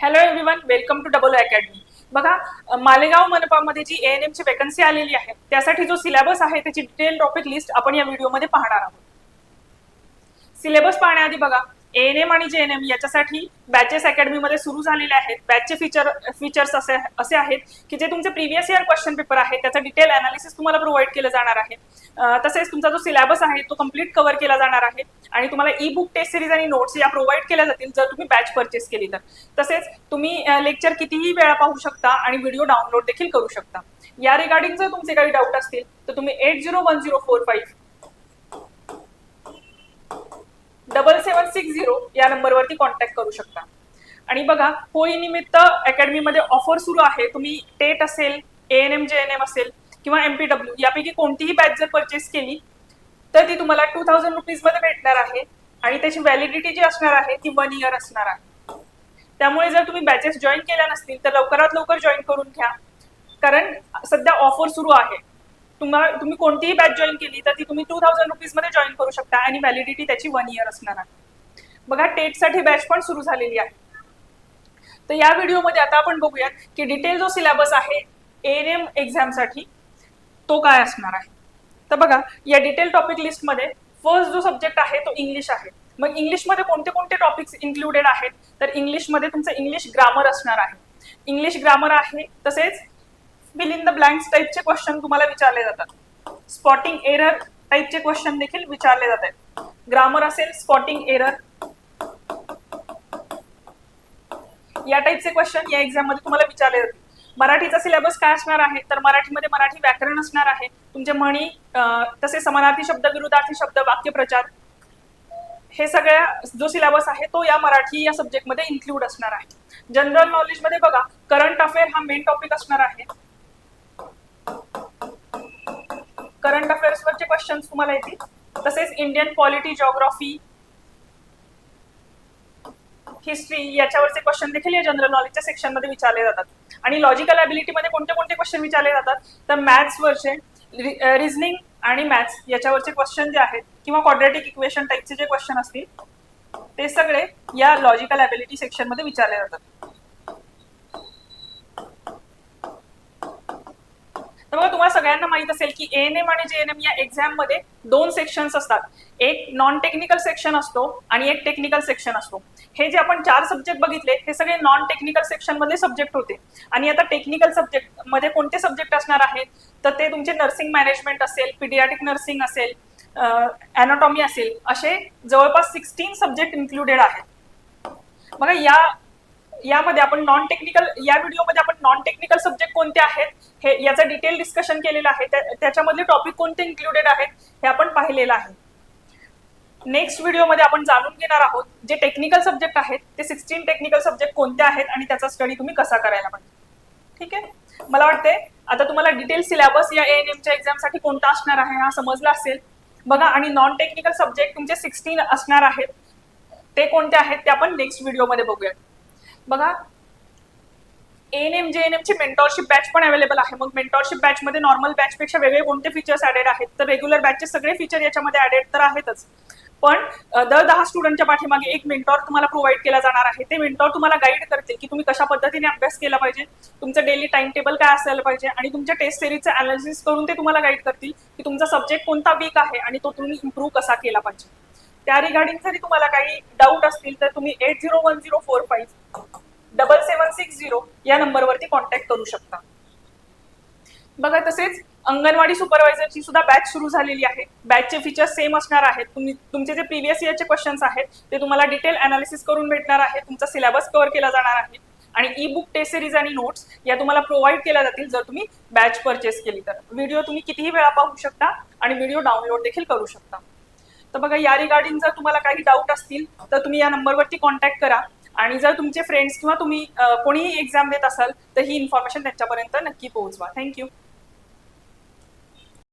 Hello everyone, welcome to double academy. बघा, मालेगाव मनपामध्ये जी एएनएम ची वॅकन्सी आलेली आहे त्यासाठी जो सिलेबस आहे त्याची डिटेल टॉपिक लिस्ट आपण या व्हिडिओमध्ये पाहणार आहोत. सिलेबस पाहण्याआधी बघा, एएनएम आणि जेएनएम याच्यासाठी बॅचेस अकॅडमीमध्ये सुरू झालेले आहेत. बॅचचे फीचर्स असे आहेत की जे तुमचे प्रिव्हियस इयर क्वेश्चन पेपर आहे त्याचा डिटेल अनालिसिस तुम्हाला प्रोव्हाइड केलं जाणार आहे. तसेच तुमचा जो सिलेबस आहे तो कम्प्लीट कव्हर केला जाणार आहे आणि तुम्हाला ई बुक, टेस्ट सिरीज आणि नोट्स या प्रोव्हाइड केल्या जातील जर तुम्ही बॅच परचेस केली तर. तसेच तुम्ही लेक्चर कितीही वेळा पाहू शकता आणि व्हिडिओ डाउनलोड देखील करू शकता. या रिगार्डिंग जर तुमचे काही डाऊट असतील तर तुम्ही 8010457760 या नंबरवरती कॉन्टॅक्ट करू शकता. आणि बघा, होळीनिमित्त अकॅडमीमध्ये ऑफर सुरू आहे. तुम्ही टेट असेल, एएनएम जेएनएम असेल किंवा एमपीडब्ल्यू यापैकी कोणतीही बॅच जर परचेस केली तर ती तुम्हाला 2000 रुपीजमध्ये भेटणार आहे आणि त्याची व्हॅलिडिटी जी असणार आहे ती 1 इयर असणार आहे. त्यामुळे जर तुम्ही बॅचेस जॉईन केल्या नसतील तर लवकरात लवकर जॉईन करून घ्या, कारण सध्या ऑफर सुरू आहे. तुम्ही कोणतीही बॅच जॉईन केली तर ती तुम्ही 2000 रुपीजमध्ये जॉईन करू शकता आणि व्हॅलिडिटी त्याची 1 इयर असणार आहे. बघा, टेटसाठी बॅच पण सुरू झालेली आहे. तर या व्हिडिओमध्ये आता आपण बघूयात की डिटेल जो सिलेबस आहे एएनएम एक्झामसाठी तो काय असणार आहे. तर बघा, या डिटेल टॉपिक लिस्टमध्ये फर्स्ट जो सब्जेक्ट आहे तो इंग्लिश आहे. मग इंग्लिशमध्ये कोणते कोणते टॉपिक्स इन्क्लुडेड आहेत तर इंग्लिशमध्ये तुमचं इंग्लिश ग्रामर असणार आहे. इंग्लिश ग्रामर आहे, तसेच फिल इन द ब्लँक्स टाईपचे क्वेश्चन तुम्हाला विचारले जातात. स्पॉटिंग एरर टाईपचे क्वेश्चन देखील विचारले जातात. ग्रामर असेल, स्पॉटिंग एरर या टाईपचे क्वेश्चन या एक्झाम मध्ये तुम्हाला विचारले जातील. मराठीचा सिलेबस काय असणार आहे तर मराठीमध्ये मराठी व्याकरण असणार आहे, तुमचे म्हणी, तसे समानार्थी शब्द, विरुद्धार्थी शब्द, वाक्यप्रचार, हे सगळ्या जो सिलेबस आहे तो या मराठी या सब्जेक्टमध्ये इन्क्लूड असणार आहे. जनरल नॉलेज मध्ये बघा, करंट अफेअर हा मेन टॉपिक असणार आहे. करंट अफेअर्स वरचे क्वेश्चन तुम्हाला येतील. तसेच इंडियन पॉलिटी, जिओग्राफी, हिस्ट्री याच्यावरचे क्वेश्चन देखील या जनरल नॉलेजच्या सेक्शन मध्ये विचारले जातात. आणि लॉजिकल ॲबिलिटी मध्ये कोणते कोणते क्वेश्चन विचारले जातात तर मॅथ्स वरचे, रिझनिंग आणि मॅथ्स याच्यावरचे क्वेश्चन जे आहेत किंवा क्वाड्रॅटिक इक्वेशन टाईपचे जे क्वेश्चन असतील ते सगळे या लॉजिकल ॲबिलिटी सेक्शन मध्ये विचारले जातात. तर बघा, तुम्हाला सगळ्यांना माहित असेल की एएनएम आणि जेएनएम या एक्झाम मध्ये 2 सेक्शन्स असतात. एक नॉन टेक्निकल सेक्शन असतो आणि एक टेक्निकल सेक्शन असतो. हे जे आपण 4 सब्जेक्ट बघितले हे सगळे नॉन टेक्निकल सेक्शन मधले सब्जेक्ट होते. आणि आता टेक्निकल सब्जेक्ट मध्ये कोणते सब्जेक्ट असणार आहेत तर ते तुमचे नर्सिंग मॅनेजमेंट असेल, पीडियाट्रिक नर्सिंग असेल, अॅनाटॉमी असेल, असे जवळपास 16 सब्जेक्ट इन्क्लुडेड आहेत. बघा, यामध्ये आपण नॉन टेक्निकल, या व्हिडिओमध्ये आपण नॉन टेक्निकल सब्जेक्ट कोणते आहेत हे याचं डिटेल डिस्कशन केलेलं आहे. त्याच्यामधले टॉपिक कोणते इन्क्लुडेड आहेत हे आपण पाहिलेलं आहे. नेक्स्ट व्हिडिओमध्ये आपण जाणून घेणार आहोत जे टेक्निकल सब्जेक्ट आहेत ते 16 टेक्निकल सब्जेक्ट कोणते आहेत आणि त्याचा स्टडी तुम्ही कसा करायला पाहिजे. ठीक आहे, मला वाटते आता तुम्हाला डिटेल सिलेबस या एएनएमच्या एक्झामसाठी कोणता असणार आहे हा समजला असेल. बघा, आणि नॉन टेक्निकल सब्जेक्ट तुमचे 16 असणार आहेत, ते कोणते आहेत ते आपण नेक्स्ट व्हिडिओमध्ये बघूयात. बघा, एएनएम जेएनएम ची मेंटॉरशिप बॅच पण अवेलेबल आहे. मग मेंटॉरशिप बॅच मध्ये नॉर्मल बॅच पेक्षा वेगळे कोणते फीचर्स ऍडेड आहेत तर रेग्युलर बॅचचे सगळे फीचर याच्यामध्ये ऍडेड तर आहेतच, पण दर 10 स्टुडंटच्या पाठीमागे एक मेंटॉर तुम्हाला प्रोव्हाइड केला जाणार आहे. ते मेंटॉर तुम्हाला गाईड करतील की तुम्ही कशा पद्धतीने अभ्यास केला पाहिजे, तुमचं डेली टाइम टेबल काय असायला पाहिजे आणि तुमच्या टेस्ट सिरीजचं अनालिसिस करून ते तुम्हाला गाईड करतील की तुमचा सब्जेक्ट कोणता वीक आहे आणि तो तुम्ही इम्प्रूव्ह कसा केला पाहिजे. त्या रिगार्डिंग जरी तुम्हाला काही डाऊट असतील तर तुम्ही 8010457760 या नंबरवरती कॉन्टॅक्ट करू शकता. बघा, तसेच अंगणवाडी सुपरवायझरची सुद्धा बॅच सुरू झालेली आहे. बॅचचे फीचर्स सेम असणार आहेत. तुमचे जे प्रिव्हियस इयरचे क्वेश्चन्स आहेत ते तुम्हाला डिटेल अनालिसिस करून भेटणार आहे. तुमचा सिलेबस कव्हर केला जाणार आहे आणि ई बुक, टेस्ट सिरीज आणि नोट्स या तुम्हाला प्रोव्हाइड केल्या जातील जर तुम्ही बॅच परचेस केली तर. व्हिडिओ तुम्ही कितीही वेळा पाहू शकता आणि व्हिडिओ डाउनलोड देखील करू शकता. तर बघा, या रिगार्डिंग जर तुम्हाला काही डाऊट असतील तर तुम्ही या नंबरवरती कॉन्टॅक्ट करा आणि जर तुमचे फ्रेंड्स किंवा तुम्ही कोणीही एक्झाम देत असाल तर ही इन्फॉर्मेशन त्यांच्यापर्यंत नक्की पोहोचवा. थँक्यू.